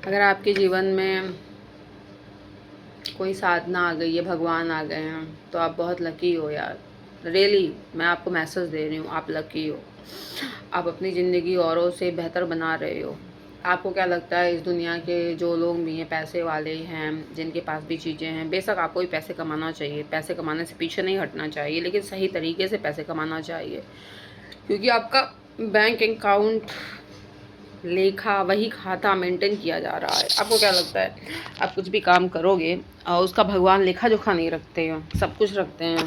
अगर आपके जीवन में कोई साधना आ गई है, भगवान आ गए हैं, तो आप बहुत लकी हो यार। रियली मैं आपको मैसेज दे रही हूँ, आप लकी हो। आप अपनी ज़िंदगी औरों से बेहतर बना रहे हो। आपको क्या लगता है इस दुनिया के जो लोग भी हैं, पैसे वाले हैं, जिनके पास भी चीज़ें हैं, बेशक आपको भी पैसे कमाना चाहिए, पैसे कमाने से पीछे नहीं हटना चाहिए, लेकिन सही तरीके से पैसे कमाना चाहिए। क्योंकि आपका बैंक अकाउंट, लेखा, वही खाता मेंटेन किया जा रहा है। आपको क्या लगता है आप कुछ भी काम करोगे और उसका भगवान लेखा जोखा नहीं रखते हैं? सब कुछ रखते हैं,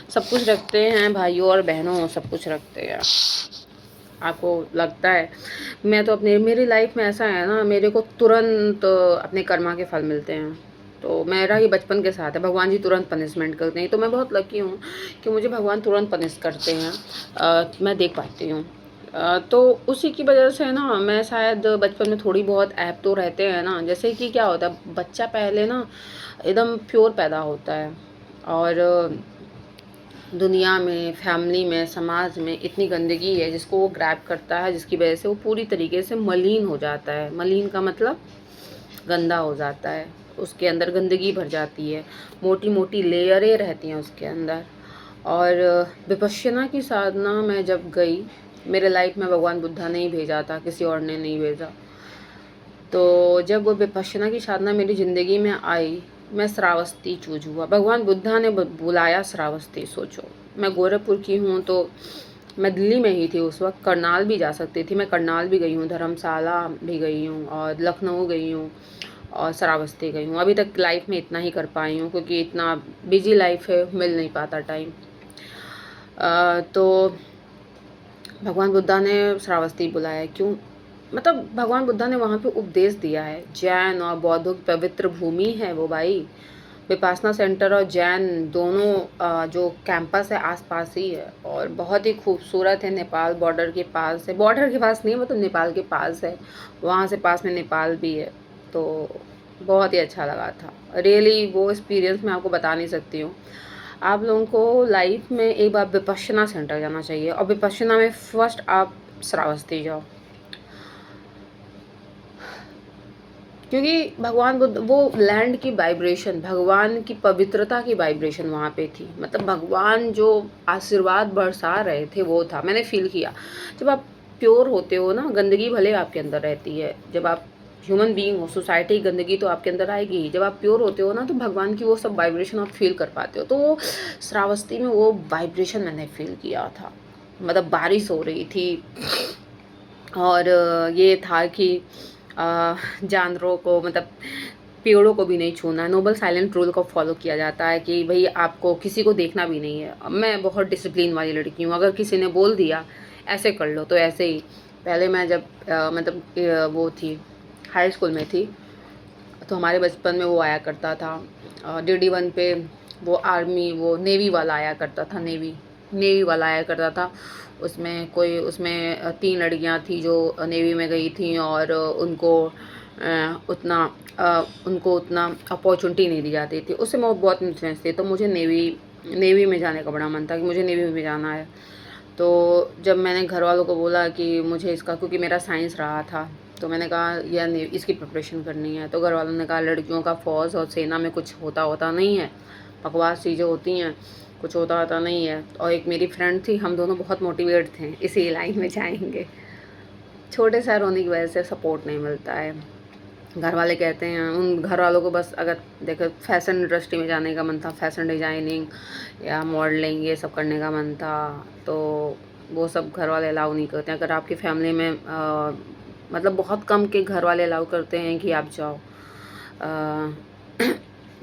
सब कुछ रखते हैं भाइयों और बहनों, सब कुछ रखते हैं। आपको लगता है मैं तो अपने मेरी लाइफ में ऐसा है ना, मेरे को तुरंत अपने कर्मा के फल मिलते हैं। तो मेरा ही बचपन के साथ है, भगवान जी तुरंत पनिशमेंट करते हैं। तो मैं बहुत लकी हूँ कि मुझे भगवान तुरंत पनिश करते हैं। मैं देख पाती हूँ। तो उसी की वजह से ना मैं शायद बचपन में थोड़ी बहुत ऐप तो रहते हैं ना, जैसे कि क्या होता है, बच्चा पहले ना एकदम प्योर पैदा होता है और दुनिया में, फैमिली में, समाज में इतनी गंदगी है जिसको वो ग्रैब करता है, जिसकी वजह से वो पूरी तरीके से मलिन हो जाता है। मलिन का मतलब गंदा हो जाता है, उसके अंदर गंदगी भर जाती है, मोटी मोटी लेयरें रहती हैं उसके अंदर। और विपश्यना की साधना में जब गई, मेरे लाइफ में भगवान बुद्धा ने ही भेजा था, किसी और ने नहीं भेजा। तो जब वो विपश्यना की साधना मेरी ज़िंदगी में आई, मैं श्रावस्ती चूज हुआ। भगवान बुद्धा ने बुलाया श्रावस्ती। सोचो, मैं गोरखपुर की हूँ, तो मैं दिल्ली में ही थी उस वक्त, करनाल भी जा सकती थी। मैं करनाल भी गई हूँ, धर्मशाला भी गई हूँ और लखनऊ गई हूँ और श्रावस्ती गई हूँ। अभी तक लाइफ में इतना ही कर पाई हूँ क्योंकि इतना बिजी लाइफ है, मिल नहीं पाता टाइम। तो भगवान बुद्धा ने श्रावस्ती बुलाया। क्यों? मतलब भगवान बुद्धा ने वहाँ पे उपदेश दिया है। जैन और बौद्धों की पवित्र भूमि है वो भाई। विपासना सेंटर और जैन दोनों जो कैंपस है आसपास ही है और बहुत ही खूबसूरत है। नेपाल बॉर्डर के पास है, बॉर्डर के पास नहीं है, मतलब नेपाल के पास है। वहाँ से पास में नेपाल भी है। तो बहुत ही अच्छा लगा था रियली। वो एक्सपीरियंस मैं आपको बता नहीं सकती हूँ। आप लोगों को लाइफ में एक बार विपश्यना सेंटर जाना चाहिए और विपश्यना में फर्स्ट आप श्रावस्ती जाओ, क्योंकि भगवान बुद्ध, वो लैंड की वाइब्रेशन, भगवान की पवित्रता की वाइब्रेशन वहाँ पे थी। मतलब भगवान जो आशीर्वाद बरसा रहे थे वो था, मैंने फील किया। जब आप प्योर होते हो ना, गंदगी भले आपके अंदर रहती है, जब आप ह्यूमन बीइंग हो, सोसाइटी गंदगी तो आपके अंदर आएगी ही। जब आप प्योर होते हो ना, तो भगवान की वो सब वाइब्रेशन आप फील कर पाते हो। तो वो श्रावस्ती में वो वाइब्रेशन मैंने फील किया था। मतलब बारिश हो रही थी और ये था कि जानवरों को, मतलब पेड़ों को भी नहीं छूना है। नोबल साइलेंट रूल को फॉलो किया जाता है कि भाई आपको किसी को देखना भी नहीं है। मैं बहुत डिसिप्लिन वाली लड़की हूँ, अगर किसी ने बोल दिया ऐसे कर लो तो ऐसे ही। पहले मैं जब मतलब वो थी, हाई स्कूल में थी, तो हमारे बचपन में वो आया करता था DD1 पे, वो आर्मी, वो नेवी वाला आया करता था, नेवी वाला आया करता था। उसमें कोई, उसमें 3 लड़कियां थी जो नेवी में गई थी और उनको उतना अपॉर्चुनिटी नहीं दी जाती थी। उससे मैं बहुत इन्फ्लुएंस थी, तो मुझे नेवी में जाने का बड़ा मन था कि मुझे नेवी में जाना है। तो जब मैंने घर वालों को बोला कि मुझे इसका, क्योंकि मेरा साइंस रहा था, तो मैंने कहा यार इसकी प्रिपरेशन करनी है। तो घर वालों ने कहा लड़कियों का फ़ौज और सेना में कुछ होता नहीं है, बकवास चीज़ें होती हैं, कुछ होता नहीं है। और एक मेरी फ्रेंड थी, हम दोनों बहुत मोटिवेट थे इसी लाइन में जाएंगे। छोटे शहर होने की वजह से सपोर्ट नहीं मिलता है। घर वाले कहते हैं, उन घर वालों को बस, अगर देखो फैशन इंडस्ट्री में जाने का मन था, फैशन डिज़ाइनिंग या मॉडलिंग ये सब करने का मन था, तो वो सब घर वाले अलाउ नहीं करते हैं। अगर आपकी फैमिली में मतलब बहुत कम के घर वाले अलाउ करते हैं कि आप जाओ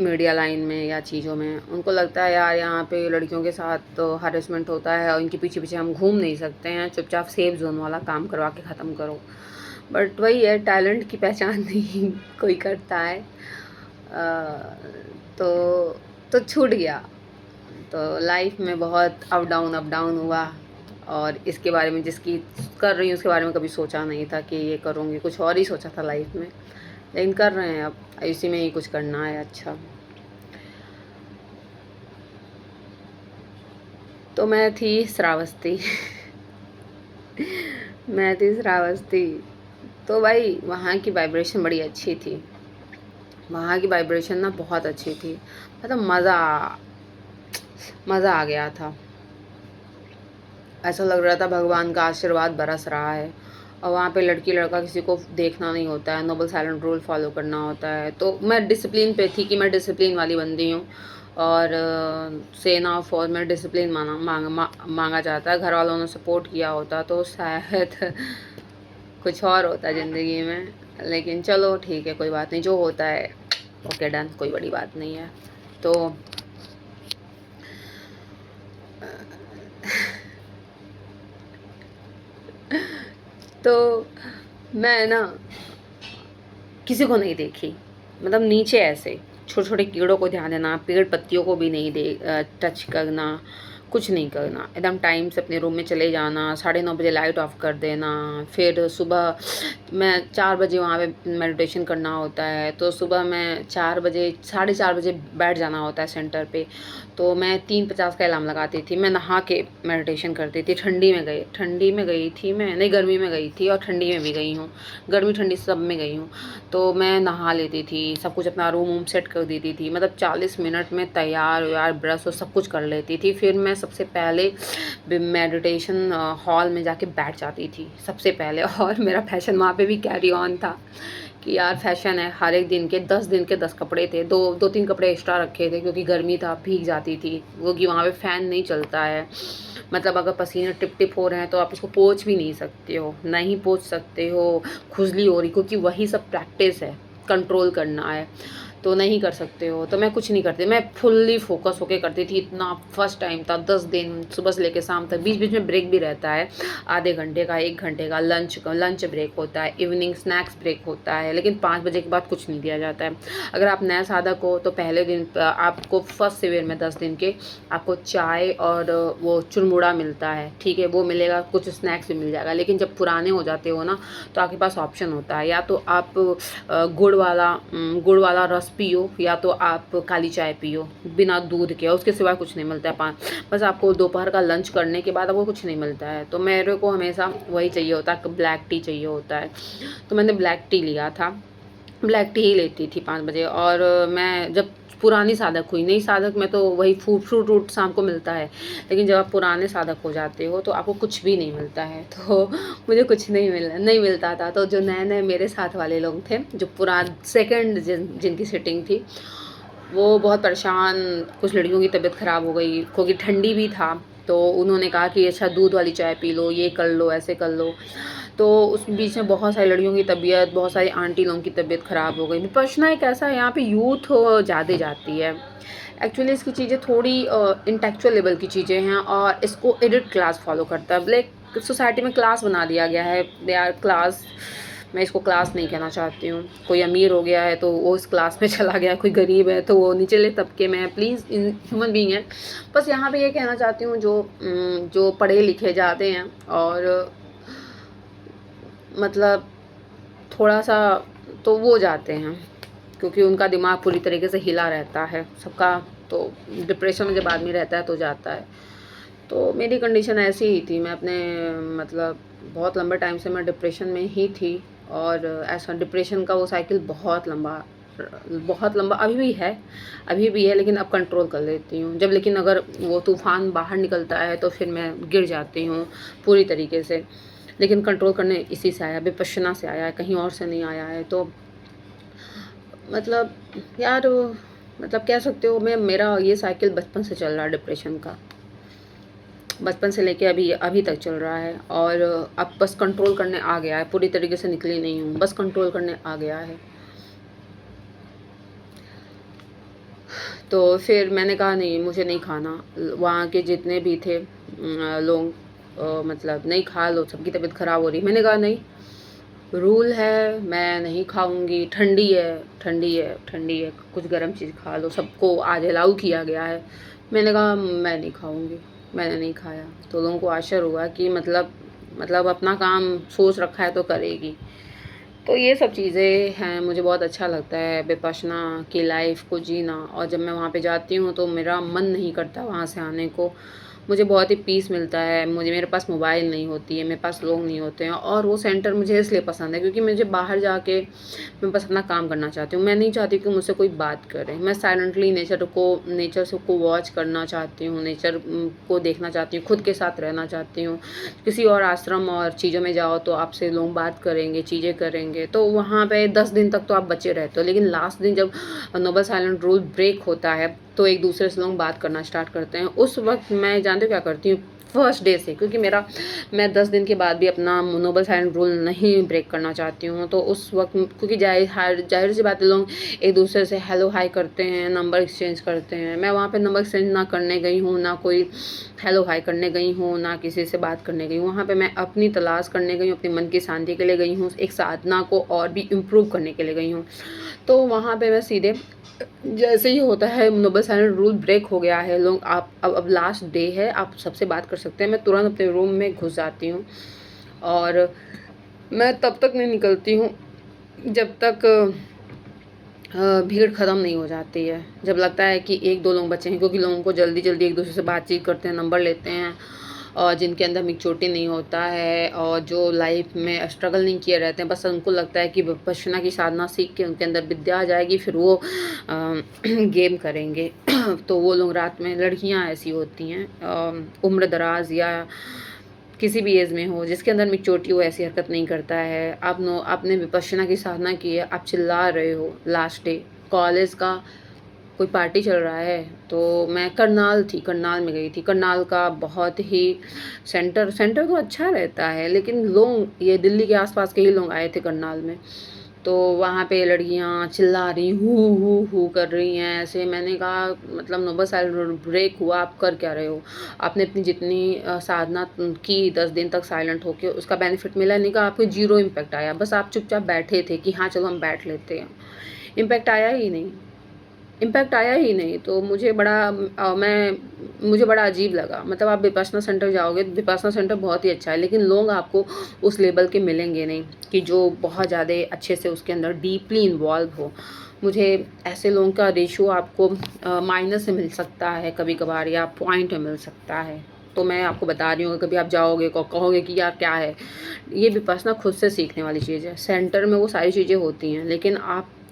मीडिया लाइन में या चीज़ों में। उनको लगता है यार यहाँ पे लड़कियों के साथ तो हरेसमेंट होता है और इनके पीछे पीछे हम घूम नहीं सकते हैं, चुपचाप सेफ जोन वाला काम करवा के ख़त्म करो। बट वही है, टैलेंट की पहचान नहीं कोई करता है। तो छूट गया। तो लाइफ में बहुत अप डाउन हुआ और इसके बारे में, जिसकी कर रही हूँ उसके बारे में कभी सोचा नहीं था कि ये करूँगी, कुछ और ही सोचा था लाइफ में, लेकिन कर रहे हैं अब, इसी में ही कुछ करना है। अच्छा, तो मैं थी श्रावस्ती मैं थी श्रावस्ती। तो भाई वहाँ की वाइब्रेशन बड़ी अच्छी थी, वहाँ की वाइब्रेशन ना बहुत अच्छी थी, मतलब मज़ा आ गया था। ऐसा लग रहा था भगवान का आशीर्वाद बरस रहा है। और वहाँ पे लड़की लड़का किसी को देखना नहीं होता है, नोबल साइलेंट रूल फॉलो करना होता है। तो मैं डिसिप्लिन पे थी कि मैं डिसिप्लिन वाली बंदी हूँ, और सेना ऑफ और में डिसिप्लिन मांगा जाता है। घर वालों ने सपोर्ट किया होता तो शायद कुछ और होता ज़िंदगी में, लेकिन चलो ठीक है, कोई बात नहीं, जो होता है ओके डन, कोई बड़ी बात नहीं है। तो तो मैं ना किसी को नहीं देखी, मतलब नीचे ऐसे छोटे छोटे कीड़ों को ध्यान देना, पेड़ पत्तियों को भी नहीं टच करना, कुछ नहीं करना, एकदम टाइम से अपने रूम में चले जाना, 9:30 बजे लाइट ऑफ कर देना। फिर सुबह मैं 4 बजे वहाँ पे मेडिटेशन करना होता है, तो सुबह मैं 4 बजे 4:30 बजे बैठ जाना होता है सेंटर पे। तो मैं 3:50 का अलार्म लगाती थी, मैं नहा के मेडिटेशन करती थी। ठंडी में गई थी मैं, नहीं गर्मी में गई थी और ठंडी में भी गई हूँ, गर्मी ठंडी सब में गई हूँ। तो मैं नहा लेती थी, सब कुछ अपना रूम वूम सेट कर देती थी, मतलब 40 मिनट में तैयार व्यार ब्रश और सब कुछ कर लेती थी। फिर मैं सबसे पहले मेडिटेशन हॉल में जाके बैठ जाती थी सबसे पहले। और मेरा फैशन वहाँ पे भी कैरी ऑन था कि यार फैशन है, हर एक दिन के 10 कपड़े थे, दो तीन कपड़े एक्स्ट्रा रखे थे क्योंकि गर्मी था, भीग जाती थी, क्योंकि वहाँ पे फ़ैन नहीं चलता है। मतलब अगर पसीने टिप टिप हो रहे हैं तो आप उसको पोंछ भी नहीं सकते हो, नहीं पोंछ सकते हो, खुजली हो रही, क्योंकि वही सब प्रैक्टिस है, कंट्रोल करना है, तो नहीं कर सकते हो। तो मैं कुछ नहीं करती, मैं फुल्ली फोकस होके करती थी। इतना फर्स्ट टाइम था, 10 दिन सुबह से लेकर शाम तक, बीच बीच में ब्रेक भी रहता है, आधे घंटे का 1 घंटे का लंच ब्रेक होता है, इवनिंग स्नैक्स ब्रेक होता है, लेकिन 5 बजे के बाद कुछ नहीं दिया जाता है। अगर आप नया साधक हो तो पहले दिन आपको फर्स्ट शिविर में 10 दिन के आपको चाय और वो चुरमुड़ा मिलता है, ठीक है, वो मिलेगा, कुछ स्नैक्स भी मिल जाएगा। लेकिन जब पुराने हो जाते हो ना तो आपके पास ऑप्शन होता है, या तो आप गुड़ वाला रस पियो, या तो आप काली चाय पियो बिना दूध के, उसके सिवा कुछ नहीं मिलता है। बस आपको दोपहर का लंच करने के बाद आपको कुछ नहीं मिलता है। तो मेरे को हमेशा वही चाहिए होता है, ब्लैक टी चाहिए होता है। तो मैंने ब्लैक टी लिया था, ब्लैक टी ही लेती थी 5 बजे। और मैं जब पुरानी साधक हुई, नई साधक में तो वही फ्रूट वूट शाम को मिलता है, लेकिन जब आप पुराने साधक हो जाते हो तो आपको कुछ भी नहीं मिलता है। तो मुझे कुछ नहीं मिलता था। तो जो नए नए मेरे साथ वाले लोग थे, जो सेकंड जिनकी सिटिंग थी, वो बहुत परेशान, कुछ लड़कियों की तबीयत ख़राब हो गई क्योंकि ठंडी भी था। तो उन्होंने कहा कि अच्छा दूध वाली चाय पी लो, ये कर लो, ऐसे कर लो। तो उस बीच में बहुत सारी लड़कियों की तबीयत, बहुत सारी आंटी लोगों की तबीयत ख़राब हो गई। विपश्यना एक ऐसा है, यहाँ पे यूथ ज़्यादा जाती है। एक्चुअली इसकी चीज़ें थोड़ी इंटेलेक्चुअल लेवल की चीज़ें हैं, और इसको एडिट क्लास फॉलो करता है। ब्लैक सोसाइटी में क्लास बना दिया गया है, दे आर क्लास। मैं इसको क्लास नहीं कहना चाहती हूँ। कोई अमीर हो गया है तो वो इस क्लास में चला गया, कोई गरीब है तो वो निचले तबके में है। प्लीज़, ह्यूमन बीइंग है। बस यहाँ पे ये कहना चाहती हूँ, जो पढ़े लिखे जाते हैं और मतलब थोड़ा सा, तो वो जाते हैं क्योंकि उनका दिमाग पूरी तरीके से हिला रहता है सबका। तो डिप्रेशन में जब आदमी रहता है तो जाता है। तो मेरी कंडीशन ऐसी ही थी, मैं अपने मतलब बहुत लंबे टाइम से मैं डिप्रेशन में ही थी। और ऐसा डिप्रेशन का वो साइकिल बहुत लंबा अभी भी है, लेकिन अब कंट्रोल कर लेती हूँ जब। लेकिन अगर वो तूफ़ान बाहर निकलता है तो फिर मैं गिर जाती हूँ पूरी तरीके से। लेकिन कंट्रोल करने इसी से आया, विपश्यना से आया है, कहीं और से नहीं आया है। तो मतलब यार, मतलब कह सकते हो, मेरा ये साइकिल बचपन से चल रहा है डिप्रेशन का, बचपन से लेके अभी तक चल रहा है। और अब बस कंट्रोल करने आ गया है, पूरी तरीके से निकली नहीं हूँ, बस कंट्रोल करने आ गया है। तो फिर मैंने कहा नहीं, मुझे नहीं खाना। वहाँ के जितने भी थे लोग, मतलब नहीं खा लो, सबकी तबीयत ख़राब हो रही। मैंने कहा नहीं, रूल है, मैं नहीं खाऊंगी, ठंडी है, कुछ गर्म चीज़ खा लो, सबको आज अलाउ किया गया है। मैंने कहा मैं नहीं खाऊंगी, मैंने नहीं खाया। तो लोगों को आश्चर्य हुआ कि मतलब अपना काम सोच रखा है तो करेगी। तो ये सब चीज़ें हैं, मुझे बहुत अच्छा लगता है विपश्यना की लाइफ को जीना। और जब मैं वहाँ पे जाती हूँ तो मेरा मन नहीं करता वहाँ से आने को। मुझे बहुत ही पीस मिलता है। मुझे मेरे पास मोबाइल नहीं होती है, मेरे पास लोग नहीं होते हैं, और वो सेंटर मुझे इसलिए पसंद है क्योंकि मुझे बाहर जाके मैं बस अपना काम करना चाहती हूँ। मैं नहीं चाहती कि मुझसे कोई बात करे। मैं साइलेंटली नेचर से को वॉच करना चाहती हूँ, नेचर को देखना चाहती हूँ, खुद के साथ रहना चाहती हूँ। किसी और आश्रम और चीज़ों में जाओ तो आपसे लोग बात करेंगे, चीज़ें करेंगे, तो वहाँ पे 10 दिन तक तो आप बचे रहते हो, लेकिन लास्ट दिन जब नोबल साइलेंट रूल ब्रेक होता है तो एक दूसरे से लोग बात करना स्टार्ट करते हैं। उस वक्त मैं जानते हो क्या करती हूँ, फर्स्ट डे से, क्योंकि मैं 10 दिन के बाद भी अपना नोबल साइलेंट रूल नहीं ब्रेक करना चाहती हूँ, तो उस वक्त क्योंकि जाहिर सी बात है, लोग एक दूसरे से हेलो हाय करते हैं, नंबर एक्सचेंज करते हैं। मैं वहाँ पे नंबर एक्सचेंज ना करने गई हूँ, ना कोई हेलो हाय करने गई हूँ, ना किसी से बात करने गई हूँ। वहाँ पे मैं अपनी तलाश करने गई हूँ, अपने मन की शांति के लिए गई हूँ, एक साधना को और भी इम्प्रूव करने के लिए गई हूँ। तो वहाँ पे मैं सीधे जैसे ही होता है नोबल साइलेंट रूल ब्रेक हो गया है, लोग आप अब लास्ट डे है, आप सबसे बात कर सकते हैं, मैं तुरंत अपने रूम में घुस जाती हूँ। और मैं तब तक नहीं निकलती हूँ जब तक भीड़ ख़त्म नहीं हो जाती है। जब लगता है कि 1-2 लोग बचे हैं, क्योंकि लोगों को जल्दी-जल्दी एक दूसरे से बातचीत करते हैं, नंबर लेते हैं, और जिनके अंदर मैच्योरिटी नहीं होता है और जो लाइफ में स्ट्रगल नहीं किए रहते हैं, बस उनको लगता है कि विपश्यना की साधना सीख के उनके अंदर विद्या आ जाएगी, फिर वो गेम करेंगे। तो वो लोग रात में, लड़कियां ऐसी होती हैं उम्र दराज या किसी भी एज में हो, जिसके अंदर मैच्योरिटी हो, ऐसी हरकत नहीं करता है। आपने विपश्यना की साधना की है, आप चिल्ला रहे हो लास्ट डे, कॉलेज का कोई पार्टी चल रहा है, तो मैं करनाल में गई थी। करनाल का बहुत ही सेंटर तो अच्छा रहता है, लेकिन लोग ये दिल्ली के आसपास के ही लोग आए थे करनाल में। तो वहाँ पे लड़कियाँ चिल्ला रही, हू कर रही हैं ऐसे। मैंने कहा मतलब नोबल साइलेंट ब्रेक हुआ, आप कर क्या रहे हो? आपने अपनी जितनी साधना की 10 दिन तक साइलेंट होके, उसका बेनिफिट मिला नहीं? कहा आपको ज़ीरो इम्पैक्ट आया, बस आप चुपचाप बैठे थे कि हाँ चलो हम बैठ लेते हैं। इम्पैक्ट आया ही नहीं, इम्पैक्ट आया ही नहीं। तो मुझे बड़ा अजीब लगा। मतलब आप विपश्यना सेंटर जाओगे, विपश्यना सेंटर बहुत ही अच्छा है, लेकिन लोग आपको उस लेवल के मिलेंगे नहीं कि जो बहुत ज़्यादा अच्छे से उसके अंदर डीपली इन्वॉल्व हो। मुझे ऐसे लोगों का रेशियो आपको माइनस से मिल सकता है कभी कभार, या पॉइंट में मिल सकता है। तो मैं आपको बता रही हूँ, कभी आप जाओगे कहोगे कि यार क्या है ये, विपश्यना खुद से सीखने वाली चीज़ है। सेंटर में वो सारी चीज़ें होती हैं, लेकिन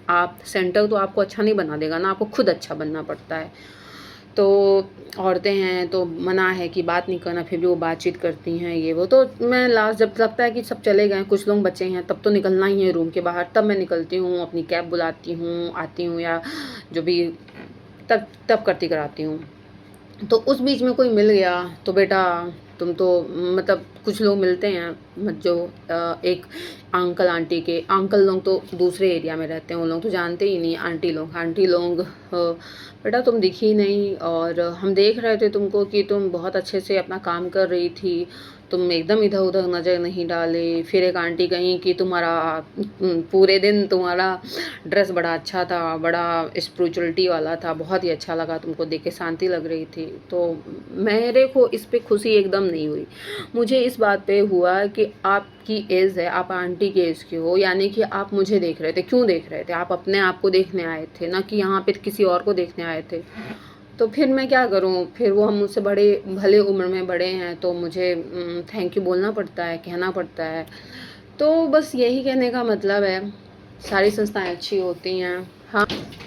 आप सेंटर तो आपको अच्छा नहीं बना देगा ना, आपको खुद अच्छा बनना पड़ता है। तो औरतें हैं तो मना है कि बात नहीं करना, फिर भी वो बातचीत करती हैं ये वो। तो मैं लास्ट जब लगता है कि सब चले गए, कुछ लोग बचे हैं, तब तो निकलना ही है रूम के बाहर, तब मैं निकलती हूँ, अपनी कैब बुलाती हूँ, आती हूँ, या जो भी तब करती कराती हूँ। तो उस बीच में कोई मिल गया तो बेटा तुम तो, मतलब कुछ लोग मिलते हैं जो एक अंकल लोग तो दूसरे एरिया में रहते हैं, वो लोग तो जानते ही नहीं। आंटी लोग बेटा तुम दिखी नहीं, और हम देख रहे थे तुमको कि तुम बहुत अच्छे से अपना काम कर रही थी, तुम एकदम इधर उधर नज़र नहीं डाले। फिर एक आंटी कहीं कि तुम्हारा पूरे दिन तुम्हारा ड्रेस बड़ा अच्छा था, बड़ा स्पिरिचुअलिटी वाला था, बहुत ही अच्छा लगा, तुमको देख के शांति लग रही थी। तो मेरे को इस पे खुशी एकदम नहीं हुई। मुझे इस बात पे हुआ कि आपकी एज है, आप आंटी के एज के हो, यानी कि आप मुझे देख रहे थे। क्यों देख रहे थे? आप अपने आप को देखने आए थे ना, कि यहाँ पे किसी और को देखने आए थे। तो फिर मैं क्या करूँ? फिर वो हम मुझसे भले उम्र में बड़े हैं, तो मुझे थैंक यू बोलना पड़ता है, कहना पड़ता है। तो बस यही कहने का मतलब है, सारी संस्थाएँ अच्छी होती हैं। हाँ,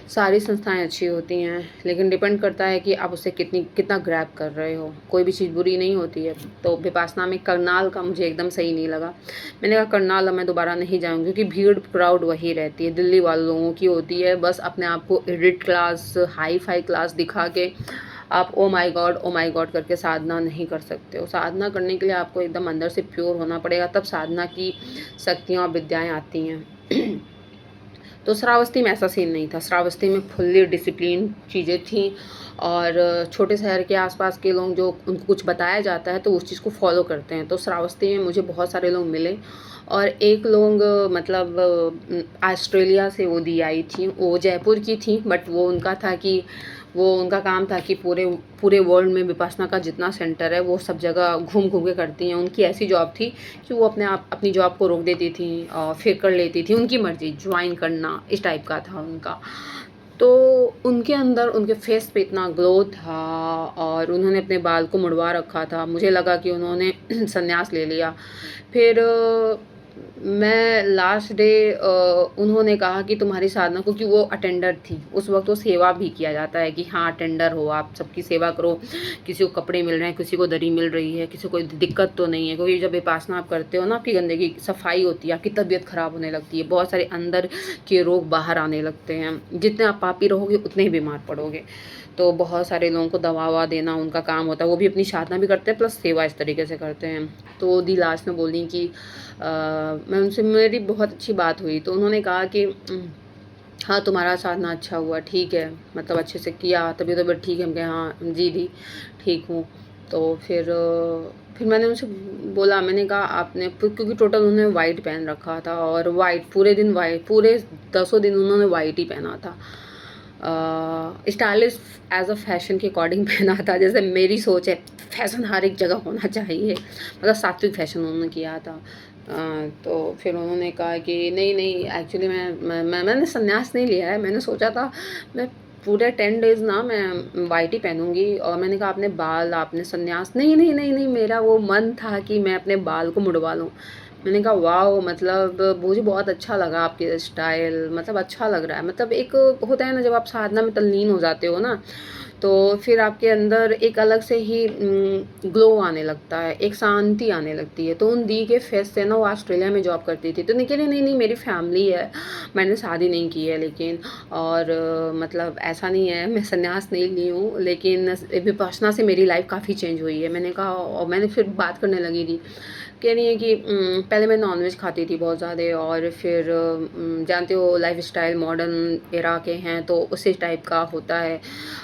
सारी संस्थाएँ अच्छी होती हैं, लेकिन डिपेंड करता है कि आप उसे कितना ग्रैब कर रहे हो। कोई भी चीज़ बुरी नहीं होती है। तो विपासना में करनाल का मुझे एकदम सही नहीं लगा। मैंने कहा करनाल अब मैं दोबारा नहीं जाऊँगी, क्योंकि भीड़ क्राउड वही रहती है, दिल्ली वाले लोगों की होती है। बस अपने आप को एलिट क्लास, हाई-फाई क्लास दिखा के आप ओ माय गॉड करके साधना नहीं कर सकते हो। साधना करने के लिए आपको एकदम अंदर से प्योर होना पड़ेगा, तब साधना की शक्तियाँ और विद्याएँ आती हैं। तो श्रावस्ती में ऐसा सीन नहीं था। श्रावस्ती में फुल्ली डिसिप्लिन चीज़ें थी, और छोटे शहर के आसपास के लोग जो उनको कुछ बताया जाता है तो उस चीज़ को फॉलो करते हैं। तो श्रावस्ती में मुझे बहुत सारे लोग मिले, और एक लोग मतलब ऑस्ट्रेलिया से वो दी आई थी, वो जयपुर की थी, बट वो उनका काम था कि पूरे पूरे वर्ल्ड में विपासना का जितना सेंटर है वो सब जगह घूम घूम के करती हैं। उनकी ऐसी जॉब थी कि वो अपनी जॉब को रोक देती थी और फिर कर लेती थी, उनकी मर्ज़ी, ज्वाइन करना इस टाइप का था उनका। तो उनके अंदर उनके फेस पे इतना ग्लो था और उन्होंने अपने बाल को मुड़वा रखा था। मुझे लगा कि उन्होंने संन्यास ले लिया। फिर मैं लास्ट डे उन्होंने कहा कि तुम्हारी साधना, क्योंकि वो अटेंडर थी उस वक्त, वो सेवा भी किया जाता है कि हाँ अटेंडर हो, आप सबकी सेवा करो, किसी को कपड़े मिल रहे हैं, किसी को दरी मिल रही है, किसी को दिक्कत तो नहीं है। क्योंकि जब विपासना आप करते हो ना, आपकी गंदगी सफाई होती है, आपकी तबीयत खराब होने लगती है, बहुत सारे अंदर के रोग बाहर आने लगते हैं। जितने आप पापी रहोगे उतने ही बीमार पड़ोगे। तो बहुत सारे लोगों को दवा ववा देना उनका काम होता है, वो भी अपनी साधना भी करते हैं प्लस सेवा इस तरीके से करते हैं। तो दी लास्ट में बोली कि मैं उनसे, मेरी बहुत अच्छी बात हुई। तो उन्होंने कहा कि हाँ तुम्हारा साधना अच्छा हुआ, ठीक है, मतलब अच्छे से किया, तभी तो ठीक है। हम कहे हाँ जी दी ठीक हूँ। तो फिर मैंने उनसे बोला, मैंने कहा आपने, क्योंकि टोटल उन्होंने वाइट पहन रखा था और वाइट पूरे दिन, वाइट पूरे 10 दिन उन्होंने वाइट ही पहना था। स्टाइलिश एज अ फैशन के अकॉर्डिंग पहना था, जैसे मेरी सोच है फैशन हर एक जगह होना चाहिए, मतलब सात्विक फैशन उन्होंने किया था। तो फिर उन्होंने कहा कि नहीं नहीं एक्चुअली मैंने संन्यास नहीं लिया है, मैंने सोचा था मैं पूरे 10 डेज़ ना मैं वाइट ही पहनूंगी। और मैंने कहा आपने बाल, आपने संन्यास, नहीं नहीं नहीं नहीं, मेरा वो मन था कि मैं अपने बाल को मुड़वा लूँ। मैंने कहा वाओ, मतलब मुझे बहुत अच्छा लगा आपके स्टाइल, मतलब अच्छा लग रहा है। मतलब एक होता है ना, जब आप साधना में तल्लीन हो जाते हो ना, तो फिर आपके अंदर एक अलग से ही ग्लो आने लगता है, एक शांति आने लगती है। तो उन दी के फेस से ना, वो ऑस्ट्रेलिया में जॉब करती थी, तो नहीं कह रही नहीं नहीं मेरी फैमिली है, मैंने शादी नहीं की है लेकिन, और मतलब ऐसा नहीं है, मैं संन्यास नहीं ली हूँ, लेकिन विपासना से मेरी लाइफ काफ़ी चेंज हुई है। मैंने कहा, और मैंने फिर बात करने लगी थी, कह रही है कि पहले मैं नॉनवेज खाती थी बहुत ज़्यादा, और फिर जानते हो लाइफ स्टाइल मॉडर्न एरा के हैं तो उसी टाइप का होता है,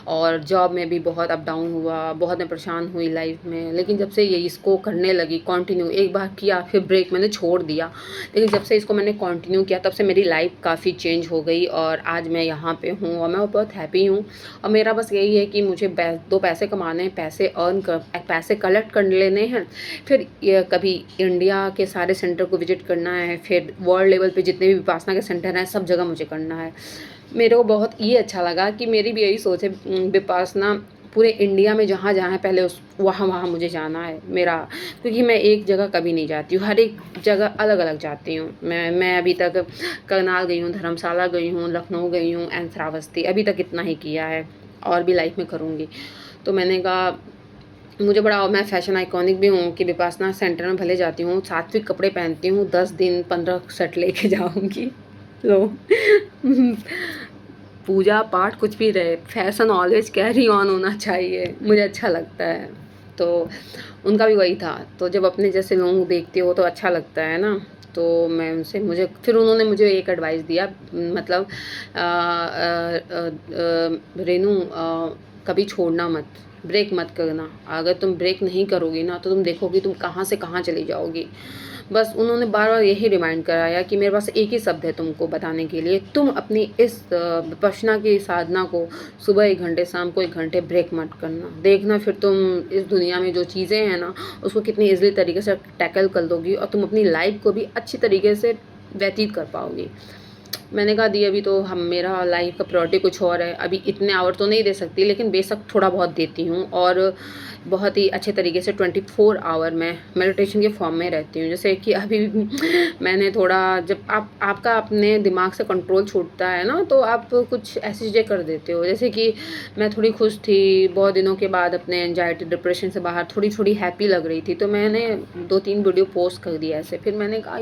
और जॉब में भी बहुत अप डाउन हुआ, बहुत मैं परेशान हुई लाइफ में। लेकिन जब से ये इसको करने लगी कंटिन्यू, एक बार किया फिर ब्रेक मैंने छोड़ दिया, लेकिन जब से इसको मैंने कंटिन्यू किया तब से मेरी लाइफ काफ़ी चेंज हो गई, और आज मैं यहाँ पे हूँ और मैं बहुत हैप्पी हूँ। और मेरा बस यही है कि मुझे दो पैसे कमाने हैं, पैसे कलेक्ट कर लेने हैं, फिर कभी इंडिया के सारे सेंटर को विजिट करना है, फिर वर्ल्ड लेवल पे जितने भी विपासना के सेंटर हैं सब जगह मुझे करना है। मेरे को बहुत ये अच्छा लगा कि मेरी भी यही सोच है, विपासना पूरे इंडिया में जहाँ जहाँ है पहले उस वहाँ मुझे जाना है मेरा, क्योंकि मैं एक जगह कभी नहीं जाती हूँ, हर एक जगह अलग अलग जाती हूँ। मैं अभी तक करनाल गई हूँ, धर्मशाला गई हूँ, लखनऊ गई हूँ एंड श्रावस्ती, अभी तक इतना ही किया है, और भी लाइफ में करूँगी। तो मैंने कहा मुझे बड़ा, मैं फैशन आइकॉनिक भी हूँ कि विपासना सेंटर में भले जाती हूँ, सात्विक कपड़े पहनती हूँ, 10 दिन 15 सेट लेके जाऊँगी। लो पूजा पाठ कुछ भी रहे, फैशन ऑलवेज कैरी ऑन होना चाहिए, मुझे अच्छा लगता है। तो उनका भी वही था। तो जब अपने जैसे लोग देखते हो तो अच्छा लगता है ना। तो मैं उनसे, मुझे फिर उन्होंने मुझे एक एडवाइस दिया, मतलब रेनू कभी छोड़ना मत, ब्रेक मत करना। अगर तुम ब्रेक नहीं करोगी ना तो तुम देखोगी तुम कहाँ से कहाँ चली जाओगी। बस उन्होंने बार बार यही रिमाइंड कराया कि मेरे पास एक ही शब्द है तुमको बताने के लिए, तुम अपनी इस विपश्यना की साधना को सुबह 1 घंटे, शाम को 1 घंटे ब्रेक मत करना। देखना फिर तुम इस दुनिया में जो चीज़ें हैं ना उसको कितनी ईजिली तरीके से टैकल कर दोगी, और तुम अपनी लाइफ को भी अच्छी तरीके से व्यतीत कर पाओगी। मैंने कहा दी अभी तो हम, मेरा लाइफ का प्रायोरिटी कुछ और है, अभी इतने आवर तो नहीं दे सकती, लेकिन बेशक थोड़ा बहुत देती हूँ, और बहुत ही अच्छे तरीके से 24 आवर मैं मेडिटेशन के फॉर्म में रहती हूँ। जैसे कि अभी मैंने थोड़ा, जब आपका अपने दिमाग से कंट्रोल छूटता है ना तो आप कुछ ऐसी चीज़ें कर देते हो। जैसे कि मैं थोड़ी खुश थी बहुत दिनों के बाद, अपने एंजाइटी डिप्रेशन से बाहर थोड़ी थोड़ी हैप्पी लग रही थी, तो मैंने 2-3 वीडियो पोस्ट कर दिया ऐसे। फिर मैंने कहा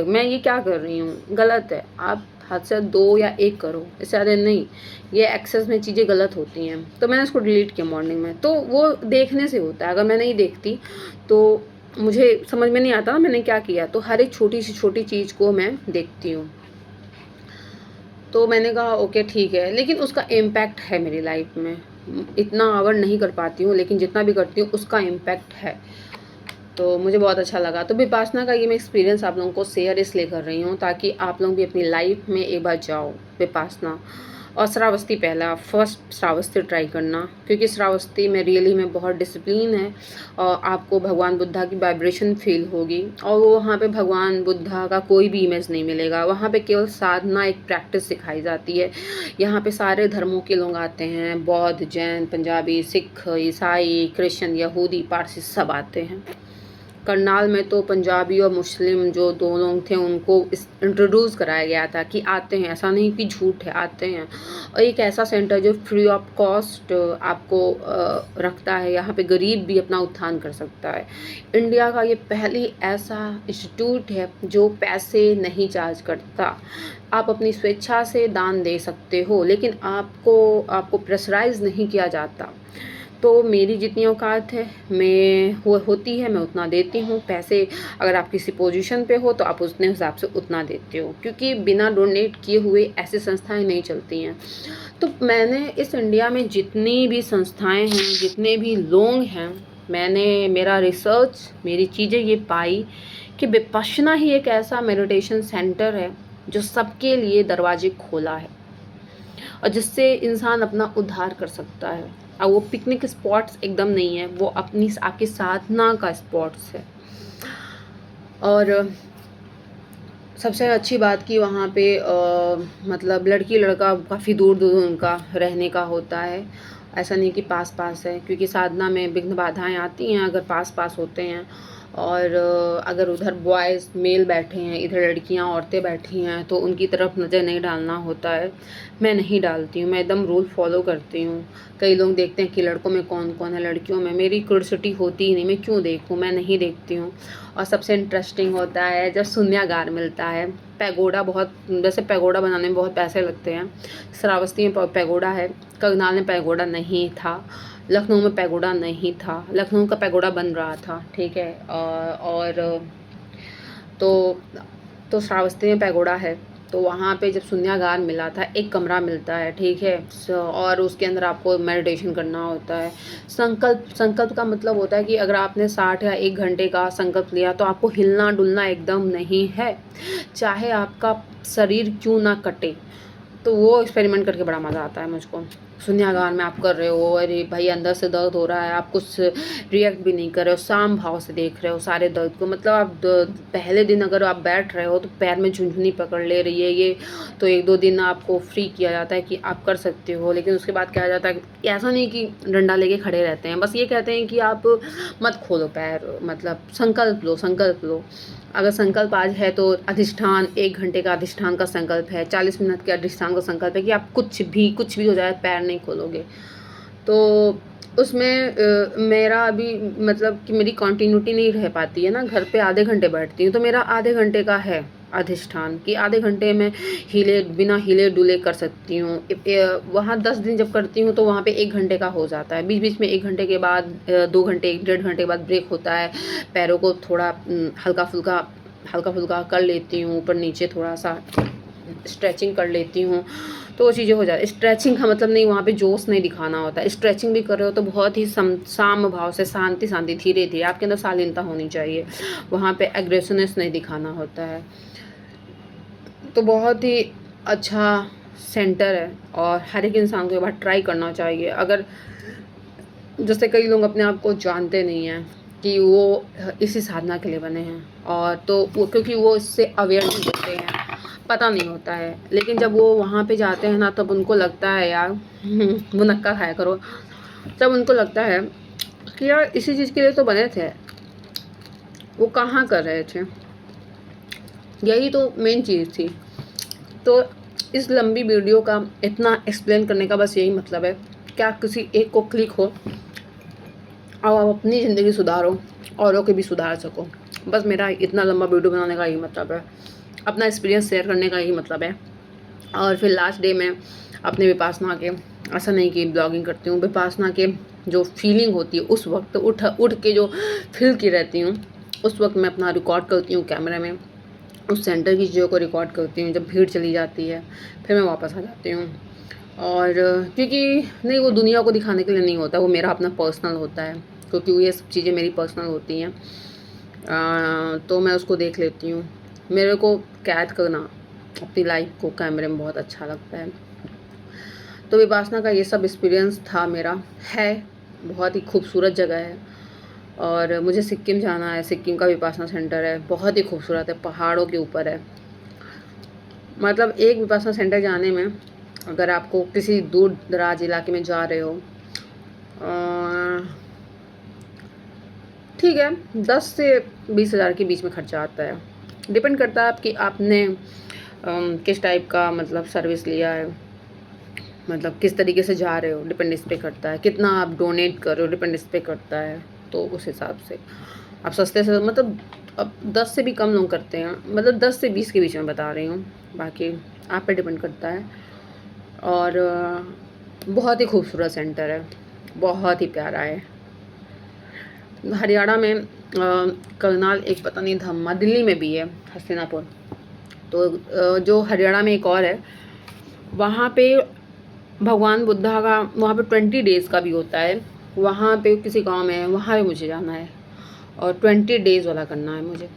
मैं ये क्या कर रही हूँ, गलत है। आप हद से 2 या 1 करो, इससे ज़्यादा नहीं, ये एक्सेस में चीज़ें गलत होती हैं। तो मैंने उसको डिलीट किया मॉर्निंग में। तो वो देखने से होता है, अगर मैं नहीं देखती तो मुझे समझ में नहीं आता ना मैंने क्या किया। तो हर एक छोटी से छोटी चीज़ को मैं देखती हूँ। तो मैंने कहा ओके ठीक है, लेकिन उसका इम्पैक्ट है मेरी लाइफ में। इतना आवर नहीं कर पाती हूँ, लेकिन जितना भी करती हूँ उसका इम्पैक्ट है। तो मुझे बहुत अच्छा लगा। तो विपासना का ये मैं एक्सपीरियंस आप लोगों को शेयर इसलिए कर रही हूँ ताकि आप लोग भी अपनी लाइफ में एक बार जाओ विपासना, और श्रावस्ती पहला फर्स्ट श्रावस्ती ट्राई करना, क्योंकि श्रावस्ती में रियली में बहुत डिसिप्लिन है और आपको भगवान बुद्धा की वाइब्रेशन फील होगी। और वो वहाँ पे भगवान बुद्धा का कोई भी इमेज नहीं मिलेगा, वहाँ पे केवल साधना एक प्रैक्टिस सिखाई जाती है। यहाँ पे सारे धर्मों के लोग आते हैं, बौद्ध, जैन, पंजाबी, सिख, ईसाई, क्रिश्चियन, यहूदी, पारसी सब आते हैं। करनाल में तो पंजाबी और मुस्लिम जो दो लोग थे उनको इंट्रोड्यूस कराया गया था कि आते हैं, ऐसा नहीं कि झूठ है, आते हैं। और एक ऐसा सेंटर जो फ्री ऑफ कॉस्ट आपको रखता है, यहाँ पे गरीब भी अपना उत्थान कर सकता है। इंडिया का ये पहली ऐसा इंस्टीट्यूट है जो पैसे नहीं चार्ज करता। आप अपनी स्वेच्छा से दान दे सकते हो, लेकिन आपको प्रेशराइज नहीं किया जाता। तो मेरी जितनी औकात है होती है मैं उतना देती हूँ। पैसे अगर आप किसी पोजीशन पे हो तो आप उतने हिसाब से उतना देते हो, क्योंकि बिना डोनेट किए हुए ऐसी संस्थाएं नहीं चलती हैं। तो मैंने इस इंडिया में जितनी भी संस्थाएं हैं, जितने भी लोग हैं, मेरा रिसर्च, मेरी चीज़ें ये पाई कि विपश्यना ही एक ऐसा मेडिटेशन सेंटर है जो सबके लिए दरवाजे खोला है और जिससे इंसान अपना उद्धार कर सकता है। और वो पिकनिक स्पॉट्स एकदम नहीं है, वो अपनी आपकी साधना का स्पॉट्स है। और सबसे अच्छी बात कि वहाँ पे मतलब लड़की लड़का काफ़ी दूर दूर उनका रहने का होता है, ऐसा नहीं कि पास पास है, क्योंकि साधना में विघ्न बाधाएं आती हैं अगर पास पास होते हैं। और अगर उधर बॉयज़ मेल बैठे हैं, इधर लड़कियां औरतें बैठी हैं, तो उनकी तरफ नज़र नहीं डालना होता है। मैं नहीं डालती हूँ, मैं एकदम रूल फॉलो करती हूँ। कई लोग देखते हैं कि लड़कों में कौन कौन है, लड़कियों में, मेरी क्यूरियोसिटी होती ही नहीं, मैं क्यों देखूँ, मैं नहीं देखती हूँ। और सबसे इंटरेस्टिंग होता है जब शून्यागार मिलता है। पैगोडा बहुत, वैसे पैगोडा बनाने में बहुत पैसे लगते हैं। श्रावस्ती में पैगोडा है, करनाल में पैगोडा नहीं था, लखनऊ में पैगोडा नहीं था, लखनऊ का पैगोडा बन रहा था, ठीक है। और तो श्रावस्ती में पैगोडा है। तो वहाँ पे जब शून्यागार मिला था, एक कमरा मिलता है, ठीक है, और उसके अंदर आपको मेडिटेशन करना होता है। संकल्प का मतलब होता है कि अगर आपने 60 या 1 घंटे का संकल्प लिया तो आपको हिलना डुलना एकदम नहीं है, चाहे आपका शरीर क्यों ना कटे। तो वो एक्सपेरिमेंट करके बड़ा मज़ा आता है मुझको। शून्यागार में आप कर रहे हो, अरे भाई अंदर से दर्द हो रहा है, आप कुछ रिएक्ट भी नहीं कर रहे हो, शाम भाव से देख रहे हो सारे दर्द को। मतलब आप पहले दिन अगर आप बैठ रहे हो तो पैर में झुंझुनी पकड़ ले रही है ये, तो 1-2 दिन आपको फ्री किया जाता है कि आप कर सकते हो। लेकिन उसके बाद क्या जाता है, ऐसा नहीं कि डंडा लेके खड़े रहते हैं, बस ये कहते हैं कि आप मत खोलो पैर, मतलब संकल्प लो। अगर संकल्प आज है तो अधिष्ठान, 1 घंटे का अधिष्ठान का संकल्प है, 40 मिनट के अधिष्ठान का संकल्प है कि आप कुछ भी हो जाए पैर नहीं खोलोगे। तो उसमें मेरा अभी मतलब कि मेरी कंटिन्यूटी नहीं रह पाती है ना, घर पे आधे घंटे बैठती हूँ तो मेरा आधे घंटे का है अधिष्ठान कि आधे घंटे में बिना हिले डुले कर सकती हूँ। वहाँ 10 दिन जब करती हूँ तो वहाँ पे 1 घंटे का हो जाता है। बीच बीच में 1 घंटे के बाद 2 घंटे 1-1.5 घंटे के बाद ब्रेक होता है, पैरों को थोड़ा हल्का फुल्का कर लेती हूँ, ऊपर नीचे थोड़ा सा स्ट्रेचिंग कर लेती हूँ, तो वो चीज़ें हो जाती। स्ट्रेचिंग का मतलब नहीं वहाँ पे जोश नहीं दिखाना होता है, स्ट्रेचिंग भी कर रहे हो तो बहुत ही साम भाव से, शांति धीरे धीरे, आपके अंदर शालीनता होनी चाहिए, वहाँ पे एग्रेसिवनेस नहीं दिखाना होता है। तो बहुत ही अच्छा सेंटर है और हर एक इंसान को एक बार ट्राई करना चाहिए। अगर जैसे कई लोग अपने आप को जानते नहीं हैं कि वो इसी साधना के लिए बने हैं, और तो वो क्योंकि वो इससे अवेयर नहीं होते हैं, पता नहीं होता है। लेकिन जब वो वहाँ पे जाते हैं ना तब उनको लगता है यार मुनक्का खाया करो, तब उनको लगता है कि यार इसी चीज़ के लिए तो बने थे, वो कहाँ कर रहे थे, यही तो मेन चीज़ थी। तो इस लंबी वीडियो का इतना एक्सप्लेन करने का बस यही मतलब है, क्या किसी एक को क्लिक हो और आप अपनी ज़िंदगी सुधारो, औरों के भी सुधार सको। बस मेरा इतना लंबा वीडियो बनाने का यही मतलब है, अपना एक्सपीरियंस शेयर करने का यही मतलब है। और फिर लास्ट डे में अपने विपासना के, ऐसा नहीं कि ब्लॉगिंग करती हूँ, विपासना के जो फीलिंग होती है उस वक्त उठ के जो फील की रहती हूँ, उस वक्त मैं अपना रिकॉर्ड करती हूँ कैमरे में, उस सेंटर की चीज़ों को रिकॉर्ड करती हूँ। जब भीड़ चली जाती है फिर मैं वापस आ जाती हूँ। और क्योंकि नहीं, वो दुनिया को दिखाने के लिए नहीं होता, वो मेरा अपना पर्सनल होता है, क्योंकि ये सब चीज़ें मेरी पर्सनल होती हैं। तो मैं उसको देख लेती हूँ। मेरे को कैद करना अपनी लाइफ को कैमरे में बहुत अच्छा लगता है। तो विपासना का ये सब एक्सपीरियंस था मेरा। है बहुत ही खूबसूरत जगह है और मुझे सिक्किम जाना है। सिक्किम का विपासना सेंटर है, बहुत ही खूबसूरत है, पहाड़ों के ऊपर है। मतलब एक विपासना सेंटर जाने में अगर आपको किसी दूर दराज इलाके में जा रहे हो, ठीक है 10 से 20 हज़ार के बीच में खर्चा आता है। डिपेंड करता है आपकी आपने किस टाइप का मतलब सर्विस लिया है, मतलब किस तरीके से जा रहे हो, डिपेंड इस पे करता है। कितना आप डोनेट कर रहे हो, डिपेंड इस पे करता है। तो उस हिसाब से आप सस्ते से मतलब अब 10 से भी कम लोग करते हैं, मतलब 10 से 20 के बीच में बता रही हूँ, बाकी आप पे डिपेंड करता है। और बहुत ही खूबसूरत सेंटर है, बहुत ही प्यारा है। हरियाणा में करनाल एक पता नहीं धम्मा, दिल्ली में भी है हस्तिनापुर। तो जो हरियाणा में एक और है, वहाँ पे भगवान बुद्धा का वहाँ पे 20 डेज़ का भी होता है। वहाँ पे किसी गांव में है, वहाँ पे मुझे जाना है और 20 डेज़ वाला करना है मुझे।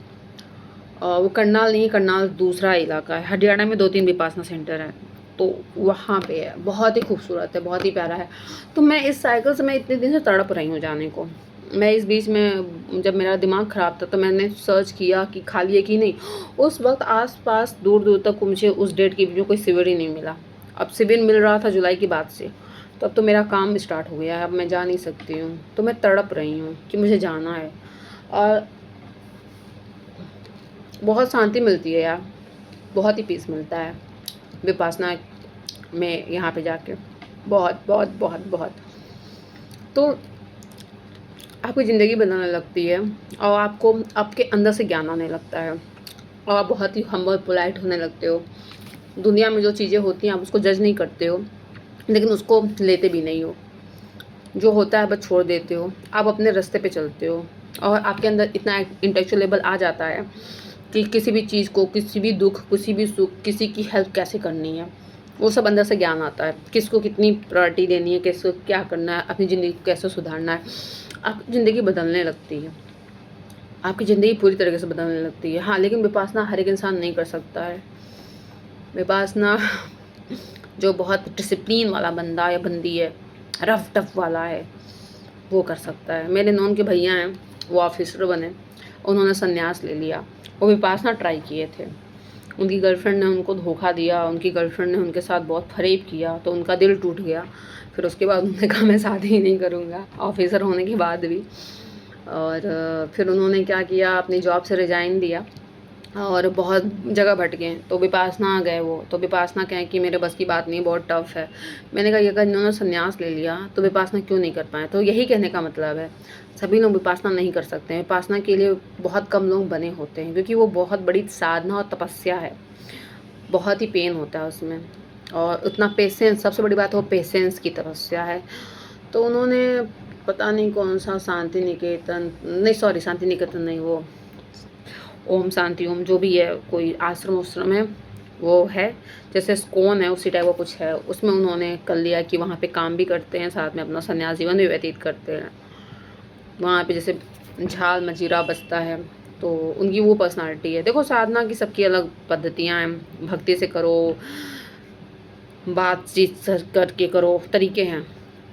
और वो करनाल नहीं, करनाल दूसरा इलाका है। हरियाणा में 2-3 विपासना सेंटर है, तो वहाँ पे है। बहुत ही खूबसूरत है, बहुत ही प्यारा है। तो मैं इस साइकिल से मैं इतने दिन से तड़प रही हूँ जाने को। मैं इस बीच में जब मेरा दिमाग ख़राब था तो मैंने सर्च किया कि खाली है कि नहीं। उस वक्त आस-पास दूर-दूर तक मुझे उस डेट के बीच में कोई शिविर ही नहीं मिला। अब शिविर मिल रहा था जुलाई के बाद से, तो अब तो मेरा काम स्टार्ट हो गया है, अब मैं जा नहीं सकती हूँ। तो मैं तड़प रही हूँ कि मुझे जाना है। और बहुत शांति मिलती है यार, बहुत ही पीस मिलता है विपासना में यहाँ पे जाके, बहुत बहुत बहुत बहुत। तो आपकी ज़िंदगी बदलने लगती है और आपको आपके अंदर से ज्ञान आने लगता है और आप बहुत ही हम्बल पोलाइट होने लगते हो। दुनिया में जो चीज़ें होती हैं आप उसको जज नहीं करते हो, लेकिन उसको लेते भी नहीं हो। जो होता है बस छोड़ देते हो, आप अपने रास्ते पे चलते हो और आपके अंदर इतना इंटेलेक्चुअल लेवल आ जाता है कि किसी भी चीज़ को, किसी भी दुख, किसी भी सुख, किसी की हेल्प कैसे करनी है, वो सब अंदर से ज्ञान आता है। किसको कितनी प्रायोरिटी देनी है, किसको क्या करना है, अपनी ज़िंदगी को कैसे सुधारना है। आपकी ज़िंदगी बदलने लगती है, आपकी ज़िंदगी पूरी तरीके से बदलने लगती है। हाँ, लेकिन विपासना हर एक इंसान नहीं कर सकता है। विपासना जो बहुत डिसिप्लिन वाला बंदा या बंदी है, रफ टफ वाला है, वो कर सकता है। मेरे नॉन के भैया हैं, वो ऑफिसर बने, उन्होंने संन्यास ले लिया। वो विपासना ट्राई किए थे, उनकी गर्लफ्रेंड ने उनको धोखा दिया, उनकी गर्लफ्रेंड ने उनके साथ बहुत फरेब किया, तो उनका दिल टूट गया। फिर उसके बाद उन्होंने कहा मैं शादी ही नहीं करूँगा, ऑफिसर होने के बाद भी। और फिर उन्होंने क्या किया, अपनी जॉब से रिज़ाइन दिया और बहुत जगह भटके। तो विपासना आ गए वो, तो विपासना कहें कि मेरे बस की बात नहीं, बहुत टफ है। मैंने कहा ये अगर इन्होंने संन्यास ले लिया तो विपासना क्यों नहीं कर पाए। तो यही कहने का मतलब है, सभी लोग विपासना नहीं कर सकते हैं। विपासना के लिए बहुत कम लोग बने होते हैं, क्योंकि वो बहुत बड़ी साधना और तपस्या है, बहुत ही पेन होता है उसमें, और उतना पेशेंस, सबसे बड़ी बात वो पेशेंस की तपस्या है। तो उन्होंने पता नहीं कौन सा शांति निकेतन, नहीं सॉरी शांति निकेतन नहीं, वो ओम शांति ओम जो भी है, कोई आश्रम है वो है, जैसे स्कोन है उसी टाइप वो कुछ है, उसमें उन्होंने कर लिया कि वहाँ पे काम भी करते हैं, साथ में अपना संन्यास जीवन भी व्यतीत करते हैं। वहाँ पे जैसे झाल मजीरा बजता है, तो उनकी वो पर्सनालिटी है। देखो साधना की सबकी अलग पद्धतियाँ हैं, भक्ति से करो, बातचीत करके करो, तरीके हैं।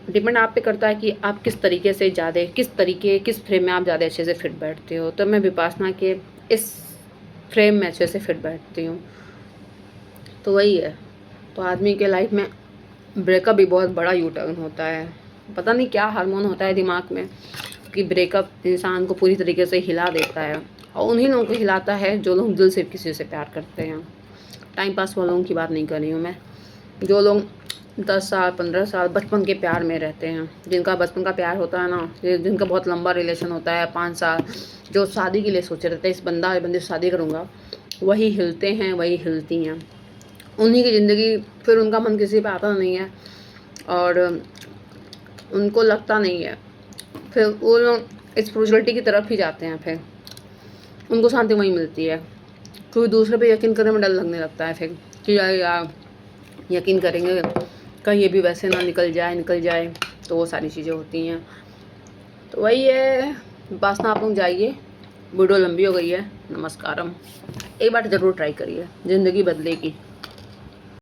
डिपेंड आप पे करता है कि आप किस तरीके से ज़्यादा, किस फ्रेम में आप ज़्यादा अच्छे से फिट बैठते हो। तो मैं विपासना के इस फ्रेम में अच्छे से फिट बैठती हूँ। तो वही है। तो आदमी के लाइफ में ब्रेकअप भी बहुत बड़ा यू टर्न होता है, पता नहीं क्या हार्मोन होता है दिमाग में कि ब्रेकअप इंसान को पूरी तरीके से हिला देता है। और उन्हीं लोगों को हिलाता है जो लोग दिल से किसी से प्यार करते हैं। टाइम पास वालों की बात नहीं कर रही हूँ मैं, जो लोग 10 साल 15 साल बचपन के प्यार में रहते हैं, जिनका बचपन का प्यार होता है ना, जिनका बहुत लंबा रिलेशन होता है 5 साल, जो शादी के लिए सोचे रहते हैं इस बंदा या बंदी से शादी करूँगा, वही हिलते हैं, वही हिलती हैं। उन्हीं की ज़िंदगी, फिर उनका मन किसी पे आता नहीं है और उनको लगता नहीं है, फिर वो लोग स्पिरिचुअलिटी की तरफ ही जाते हैं। फिर उनको शांति वहीं मिलती है, क्योंकि दूसरे पे यकीन करने में डर लगने लगता है फिर कि यार यकीन करेंगे कहीं ये भी वैसे ना निकल जाए, तो वो सारी चीज़ें होती हैं। तो वही है, विपासना आप लोग जाइए। वीडियो लंबी हो गई है, नमस्कारम। एक बार ज़रूर ट्राई करिए, ज़िंदगी बदलेगी।